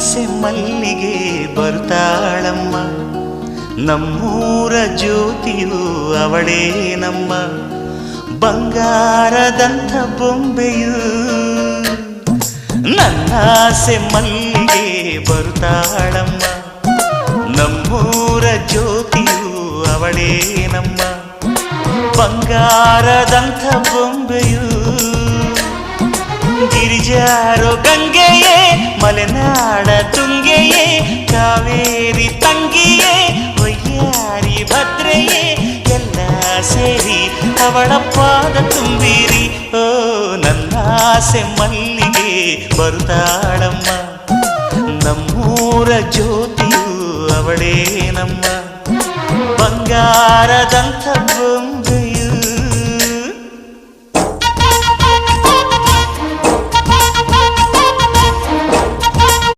ಆಸೆ ಮಲ್ಲಿಗೆ ಬರ್ತಾಳಮ್ಮ, ನಮ್ಮೂರ ಜ್ಯೋತಿಯು ಅವಳೇ ನಮ್ಮ, ಬಂಗಾರದಂಥ ಬೊಂಬೆಯು. ನನ್ನಾಸೆ ಮಲ್ಲಿಗೆ ಬರ್ತಾಳಮ್ಮ, ನಮ್ಮೂರ ಜ್ಯೋತಿಯು ಅವಳೇ ನಮ್ಮ, ಬಂಗಾರದಂಥ ಬೊಂಬೆಯು. ಗಿರಿಜಾರೋ ಗಂಗೆಯೇ, ಮಲೆನಾಡ ತುಂಗೆಯೇ, ಕಾವೇರಿ ತಂಗಿಯೇ, ವಯ್ಯಾರಿ ಭದ್ರೆಯೇ, ಎಲ್ಲ ಸೇರಿ ಅವಳ ಪಾದ ತುಂಬಿರಿ. ಓ ನನ್ನಾಸೆ ಮಲ್ಲಿಗೆ ಬರ್ತಾಳಮ್ಮ.